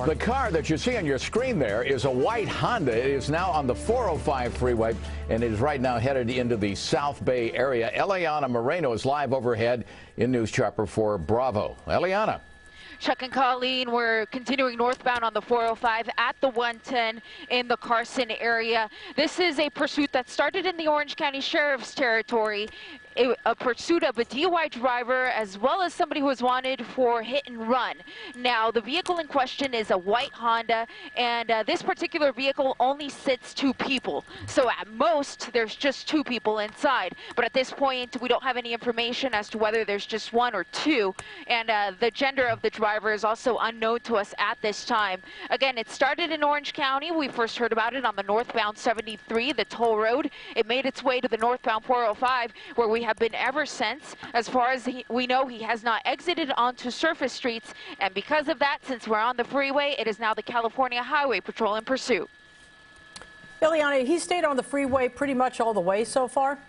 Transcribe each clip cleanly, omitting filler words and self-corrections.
The car that you see on your screen there is a white Honda. It is now on the 405 freeway and it is right now headed into the South Bay area. Eliana Moreno is live overhead in News Chopper 4 Bravo. Eliana. Chuck and Colleen, we're continuing northbound on the 405 at the 110 in the Carson area. This is a pursuit that started in the Orange County Sheriff's territory. A pursuit of a DUI driver as well as somebody who was wanted for hit and run. Now, the vehicle in question is a white Honda, and this particular vehicle only sits 2 people. So at most, there's just 2 people inside. But at this point, we don't have any information as to whether there's just 1 or 2. And the gender of the driver is also unknown to us at this time. Again, it started in Orange County. We first heard about it on the northbound 73, the toll road. It made its way to the northbound 405, where we have been ever since. As far as we know, he has not exited onto surface streets, and because of that, since we're on the freeway, it is now the California Highway Patrol in pursuit. Ileana, he stayed on the freeway pretty much all the way so far?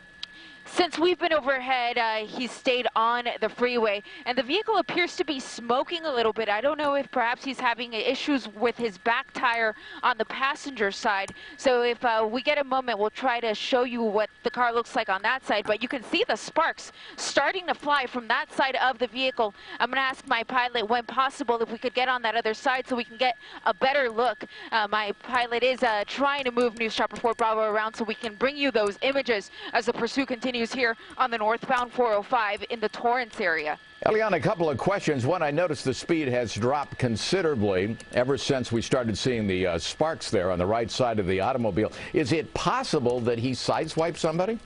Since we've been overhead, he's stayed on the freeway, and the vehicle appears to be smoking a little bit. I don't know if perhaps he's having issues with his back tire on the passenger side. So if we get a moment, we'll try to show you what the car looks like on that side. But you can see the sparks starting to fly from that side of the vehicle. I'm going to ask my pilot, when possible, if we could get on that other side so we can get a better look. My pilot is trying to move News Chopper 4 Bravo around so we can bring you those images as the pursuit continues here on the northbound 405 in the Torrance area. Eliana, a couple of questions. One, I noticed the speed has dropped considerably ever since we started seeing the sparks there on the right side of the automobile. Is it possible that he sideswiped somebody?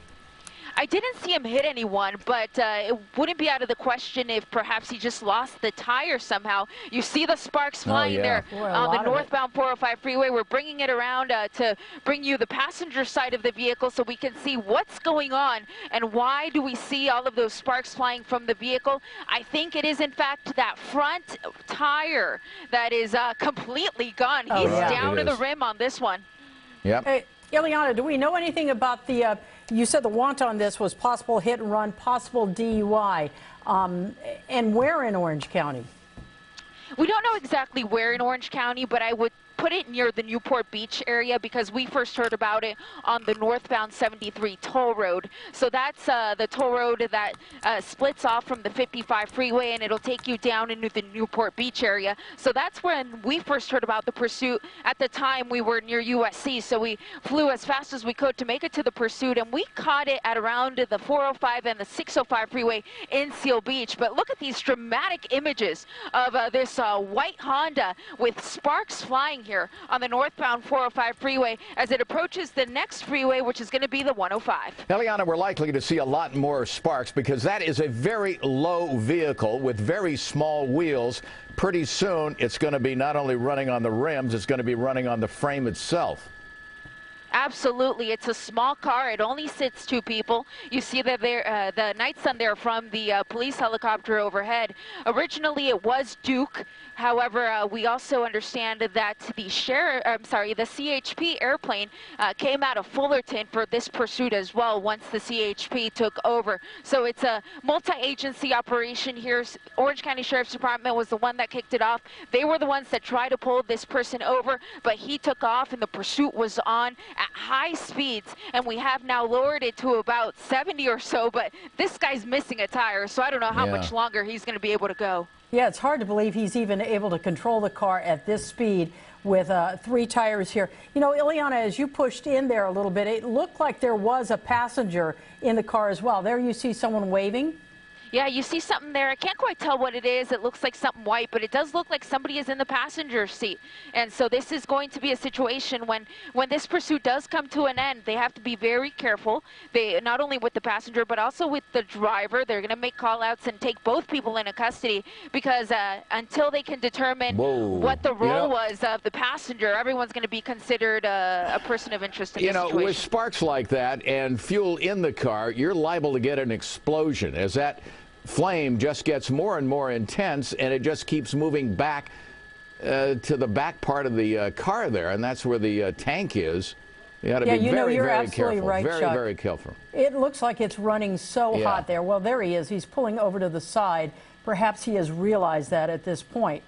I didn't see him hit anyone, but it wouldn't be out of the question if perhaps he just lost the tire somehow. You see the sparks flying there on the northbound 405 freeway. We're bringing it around to bring you the passenger side of the vehicle so we can see what's going on and why do we see all of those sparks flying from the vehicle. I think it is, in fact, that front tire that is completely gone. He's down to the rim on this one. Yep. Hey, Ileana, do we know anything about the, you said the want on this was possible hit and run, possible DUI, and where in Orange County? We don't know exactly where in Orange County, but I would put it near the Newport Beach area because we first heard about it on the northbound 73 toll road. So that's the toll road that splits off from the 55 freeway, and it'll take you down into the Newport Beach area. So that's when we first heard about the pursuit. At the time, we were near USC, so we flew as fast as we could to make it to the pursuit, and we caught it at around the 405 and the 605 freeway in Seal Beach. But look at these dramatic images of this white Honda with sparks flying here on the northbound 405 freeway as it approaches the next freeway, which is going to be the 105. Eliana, we're likely to see a lot more sparks because that is a very low vehicle with very small wheels. Pretty soon, it's going to be not only running on the rims, it's going to be running on the frame itself. Absolutely. It's a small car. It only sits 2 people. You see that there, the night sun there from the police helicopter overhead. Originally, it was Duke. However, we also understand that the CHP airplane came out of Fullerton for this pursuit as well once the CHP took over. So it's a multi-agency operation here. Orange County Sheriff's Department was the one that kicked it off. They were the ones that tried to pull this person over, but he took off and the pursuit was on at high speeds, and we have now lowered it to about 70 or so, but this guy's missing a tire, so I don't know how much longer he's going to be able to go. Yeah, it's hard to believe he's even able to control the car at this speed with 3 tires here. You know, Ileana, as you pushed in there a little bit, it looked like there was a passenger in the car as well. There you see someone waving. Yeah, you see something there. I can't quite tell what it is. It looks like something white, but it does look like somebody is in the passenger seat. And so this is going to be a situation when this pursuit does come to an end, they have to be very careful. They not only with the passenger, but also with the driver. They're going to make call-outs and take both people into custody because until they can determine what the role was of the passenger, everyone's going to be considered a person of interest in this situation. With sparks like that and fuel in the car, you're liable to get an explosion. As that flame just gets more and more intense, and it just keeps moving back to the back part of the car there, and that's where the tank is. You got to be very, very careful. Right, very, Chuck. very careful. It looks like it's running so hot there. Well, there he is. He's pulling over to the side. Perhaps he has realized that at this point.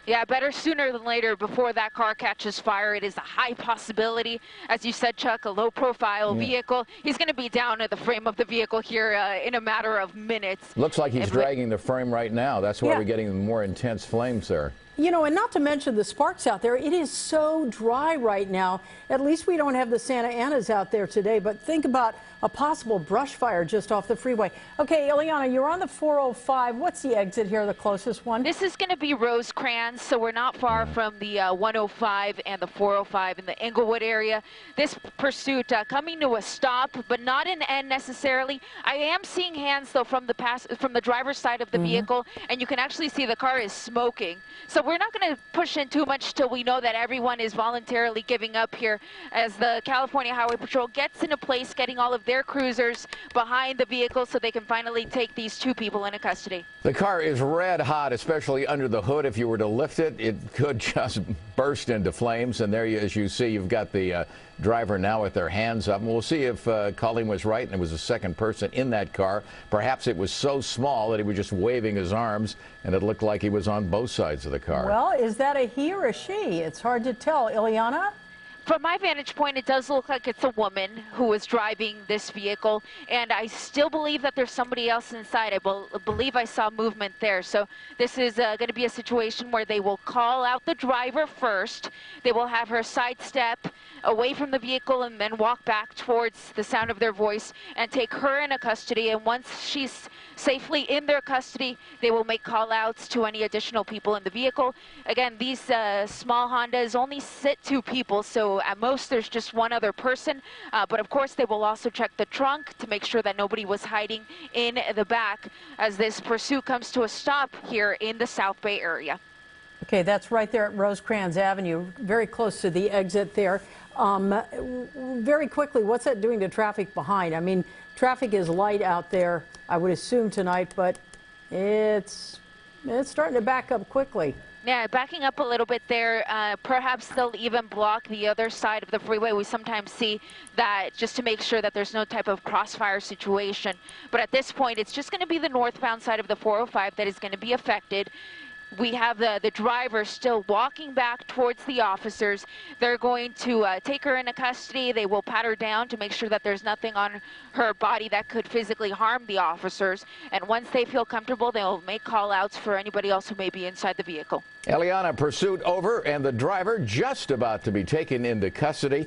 Yeah, better sooner than later before that car catches fire. It is a high possibility. As you said, Chuck, a low-profile vehicle. He's going to be down at the frame of the vehicle here in a matter of minutes. Looks like he's dragging the frame right now. That's why we're getting more intense flames there. You know, and not to mention the sparks out there. It is so dry right now. At least we don't have the Santa Anas out there today, but think about a possible brush fire just off the freeway. Okay, Ileana, you're on the 405. What's the exit here, the closest one? This is going to be Rosecrans, so we're not far from the 105 and the 405 in the Englewood area. This pursuit coming to a stop, but not an end necessarily. I am seeing hands, though, from the driver's side of the vehicle, and you can actually see the car is smoking. So we're not going to push in too much till we know that everyone is voluntarily giving up here as the California Highway Patrol gets into place, getting all of their cruisers behind the vehicle so they can finally take these two people into custody. The car is red hot, especially under the hood. If you were to lift it, it could just burst into flames. And there, as you see, you've got the driver now with their hands up. And we'll see if Colleen was right and there was a second person in that car. Perhaps it was so small that he was just waving his arms and it looked like he was on both sides of the car. Well, is that a he or a she? It's hard to tell. Ileana? From my vantage point, it does look like it's a woman who was driving this vehicle, and I still believe that there's somebody else inside. I believe I saw movement there. So this is going to be a situation where they will call out the driver first. They will have her sidestep away from the vehicle and then walk back towards the sound of their voice and take her into custody. And once she's safely in their custody, they will make call outs to any additional people in the vehicle. Again, these small Hondas only sit two people, so at most there's just one other person, but of course they will also check the trunk to make sure that nobody was hiding in the back as this pursuit comes to a stop here in the South Bay area. Okay, that's right there at Rosecrans Avenue, very close to the exit there. Very quickly, what's that doing to traffic behind? I mean, traffic is light out there, I would assume tonight, but it's starting to back up quickly. Yeah, backing up a little bit there. Perhaps they'll even block the other side of the freeway. We sometimes see that just to make sure that there's no type of crossfire situation. But at this point, it's just going to be the northbound side of the 405 that is going to be affected. We have the driver still walking back towards the officers. They're going to take her into custody. They will pat her down to make sure that there's nothing on her body that could physically harm the officers. And once they feel comfortable, they'll make call outs for anybody else who may be inside the vehicle. Eliana, pursuit over and the driver just about to be taken into custody.